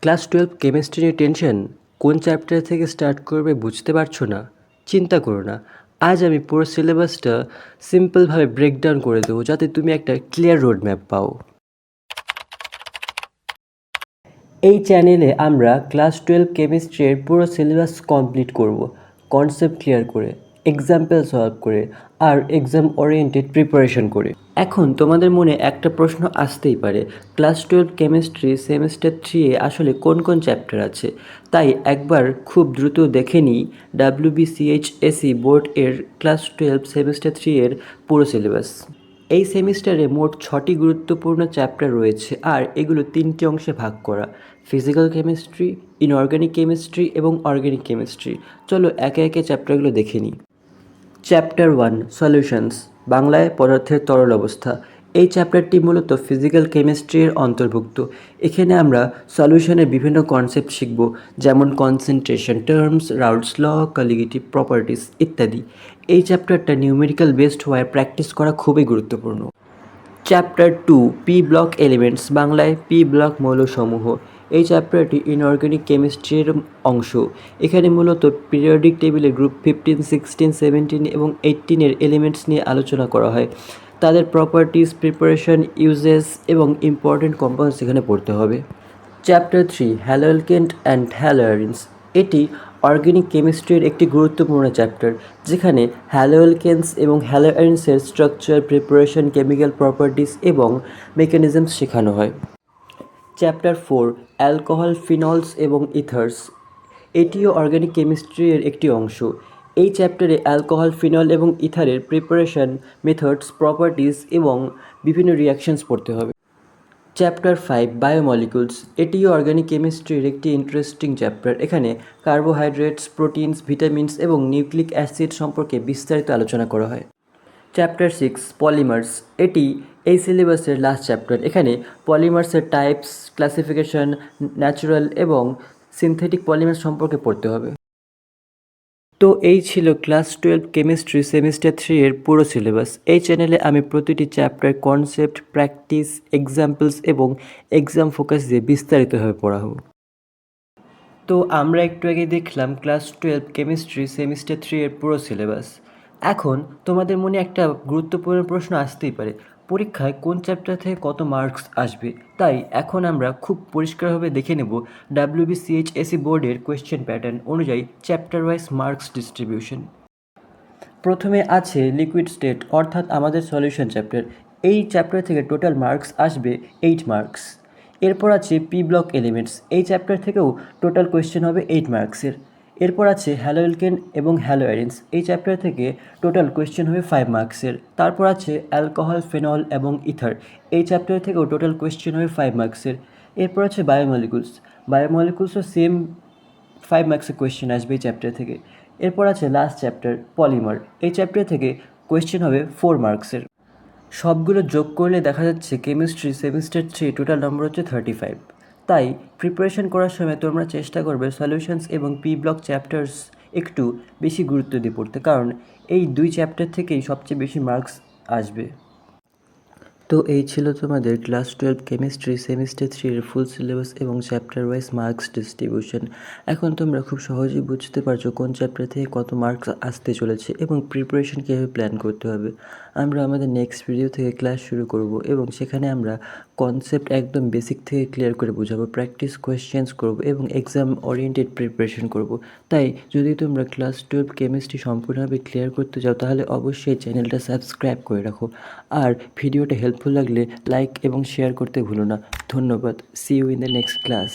Class 12 chemistry নিয়ে tension? কোন chapter থেকে স্টার্ট করবে বুঝতে পারছো না? চিন্তা করো না। আজ আমি পুরো সিলেবাসটা সিম্পলভাবে ব্রেকডাউন করে দেবো যাতে তুমি একটা ক্লিয়ার রোড ম্যাপ পাও। এই চ্যানেলে আমরা ক্লাস 12 কেমিস্ট্রির পুরো সিলেবাস কমপ্লিট করব, কনসেপ্ট ক্লিয়ার করে, এক্সাম্পল সলভ করে আর এক্সাম ওরিয়েন্টেড প্রিপারেশন করে। এখন তোমাদের মনে একটা প্রশ্ন আসতেই পারে, ক্লাস 12 কেমিস্ট্রি সেমিস্টার 3 এ আসলে কোন কোন চ্যাপ্টার আছে। তাই একবার খুব দ্রুত দেখে নিই WBCHSE বোর্ড এর ক্লাস 12 সেমিস্টার 3 এর পুরো সিলেবাস। এই সেমিস্টারে মোট 6টি গুরুত্বপূর্ণ চ্যাপ্টার রয়েছে আর এগুলো 3টি অংশে ভাগ করা: ফিজিক্যাল কেমিস্ট্রি, ইনঅর্গানিক কেমিস্ট্রি এবং অর্গানিক কেমিস্ট্রি। চলো একে একে চ্যাপ্টারগুলো দেখে নিই। চ্যাপ্টার 1, সলিউশনস, বাংলায় পদার্থের তরল অবস্থা। এই চ্যাপ্টারটি মূলত ফিজিক্যাল কেমিস্ট্রির অন্তর্ভুক্ত। এখানে আমরা সলিউশনের বিভিন্ন কনসেপ্ট শিখব, যেমন কনসেন্ট্রেশন টার্মস, রাউলস ল, কলিগেটিভ প্রপার্টিস ইত্যাদি। এই চ্যাপ্টারটা নিউমেরিক্যাল বেসড হওয়ায় প্র্যাকটিস করা খুবই গুরুত্বপূর্ণ। চ্যাপ্টার 2, পি ব্লক এলিমেন্টস, বাংলায় পি ব্লক মৌলসমূহ। এই চ্যাপ্টারটি ইনঅর্গানিক কেমিস্ট্রির অংশ। এখানে মূলত পিরিয়ডিক টেবিলে গ্রুপ 15, 16, 17 এবং 18 এর এলিমেন্টস নিয়ে আলোচনা করা হয়। তাদের প্রপার্টিস, প্রিপারেশন, ইউজেস এবং ইম্পর্টেন্ট কম্পাউন্ডস এখানে পড়তে হবে। Chapter 3, haloalkane and haloarenes. এটি অর্গানিক কেমিস্ট্রির একটি গুরুত্বপূর্ণ চ্যাপ্টার, যেখানে হ্যালোঅ্যালকেনস এবং হ্যালোঅ্যারিনসের স্ট্রাকচার, প্রিপারেশন, কেমিক্যাল প্রপার্টিস এবং মেকানিজমস শেখানো হয়। চ্যাপ্টার 4, অ্যালকোহল, ফিনলস এবং ইথার্স। এটিও অর্গানিক কেমিস্ট্রির একটি অংশ। এই চ্যাপ্টারে অ্যালকোহল, ফিনল এবং ইথারের প্রিপারেশন, মেথডস, প্রপার্টিস এবং বিভিন্ন রিয়াকশনস পড়তে হবে। Chapter 5, biomolecules. এটিও অর্গানিক কেমিস্ট্রির একটি ইন্টারেস্টিং চ্যাপ্টার। এখানে কার্বোহাইড্রেটস, প্রোটিনস, ভিটামিনস এবং নিউক্লিক অ্যাসিড সম্পর্কে বিস্তারিত আলোচনা করা হয়। Chapter 6, polymers. এটি এই সিলেবাসের লাস্ট চ্যাপ্টার। এখানে পলিমার্সের টাইপস, ক্লাসিফিকেশন, ন্যাচারাল এবং সিনথেটিক পলিমার সম্পর্কে পড়তে হবে। তো এই ছিল ক্লাস 12 কেমিস্ট্রি সেমিস্টার 3 এর পুরো সিলেবাস। এই চ্যানেলে আমি প্রতিটি চ্যাপ্টার কনসেপ্ট, প্র্যাকটিস, এক্সাম্পলস এবং এক্সাম ফোকাস দিয়ে বিস্তারিতভাবে পড়াবো। তো আমরা একটু আগে দেখলাম ক্লাস 12 কেমিস্ট্রি সেমিস্টার 3 এর পুরো সিলেবাস। এখন তোমাদের মনে একটা গুরুত্বপূর্ণ প্রশ্ন আসতেই পারে, পরীক্ষায় কোন চ্যাপ্টার থেকে কত মার্কস আসবে। তাই এখন আমরা খুব পরিষ্কারভাবে দেখে নেব WBCHSE বোর্ডের কোয়েশ্চেন প্যাটার্ন অনুযায়ী চ্যাপ্টার ওয়াইজ মার্কস ডিস্ট্রিবিউশন। প্রথমে আছে লিকুইড স্টেট, অর্থাৎ আমাদের সলিউশন চ্যাপ্টার। এই চ্যাপ্টার থেকে টোটাল মার্কস আসবে 8 মার্কস। এরপর আছে পি ব্লক এলিমেন্টস। এই চ্যাপ্টার থেকেও টোটাল কোয়েশ্চেন হবে 8 মার্কসের। এরপর আছে হ্যালোঅ্যালকেন এবং হ্যালোঅ্যারিনস। এই চ্যাপ্টার থেকে টোটাল কোয়েশ্চেন হবে 5 মার্কসের। তারপর আছে অ্যালকোহল, ফেনল এবং ইথার। এই চ্যাপ্টার থেকেও টোটাল কোয়েশ্চেন হবে 5 মার্কসের। এরপর আছে বায়োমলিকুলস। বায়োমলিকুলসও সেম 5 মার্কসের কোয়েশ্চেন আসবে এই চ্যাপ্টার থেকে। এরপর আছে লাস্ট চ্যাপ্টার, পলিমার। এই চ্যাপ্টার থেকে কোয়েশ্চেন হবে 4 মার্কসের। সবগুলো যোগ করলে দেখা যাচ্ছে কেমিস্ট্রি সেমিস্টার 3 টোটাল নম্বর হচ্ছে 35। তাই প্রিপারেশন করার সময় তোমরা চেষ্টা করবে সলিউশনস এবং পি ব্লক চ্যাপ্টার্স একটু বেশি গুরুত্ব দিয়ে পড়তে, কারণ এই 2 চ্যাপ্টার থেকেই সবচেয়ে বেশি মার্কস আসবে। তো এই ছিল তোমাদের ক্লাস 12 কেমিস্ট্রি সেমিস্টার 3 এর ফুল সিলেবাস এবং চ্যাপ্টার ওয়াইজ মার্কস ডিস্ট্রিবিউশন। এখন তোমরা খুব সহজেই বুঝতে পারছো কোন চ্যাপ্টার থেকে কত মার্কস আসতে চলেছে এবং প্রিপারেশন কীভাবে প্ল্যান করতে হবে। আমরা আমাদের নেক্সট ভিডিও থেকে ক্লাস শুরু করব এবং সেখানে আমরা কনসেপ্ট একদম বেসিক থেকে ক্লিয়ার করে বোঝাবো, প্র্যাকটিস কোয়েশ্চেন্স করব এবং এক্সাম ওরিয়েন্টেড প্রিপারেশন করব। তাই যদি তোমরা ক্লাস 12 কেমিস্ট্রি সম্পূর্ণভাবে ক্লিয়ার করতে চাও তাহলে অবশ্যই চ্যানেলটা সাবস্ক্রাইব করে রাখো। আর ভিডিওটা হেল্পফুল লাগলে লাইক এবং শেয়ার করতে ভুলো না। ধন্যবাদ। See you in the next class.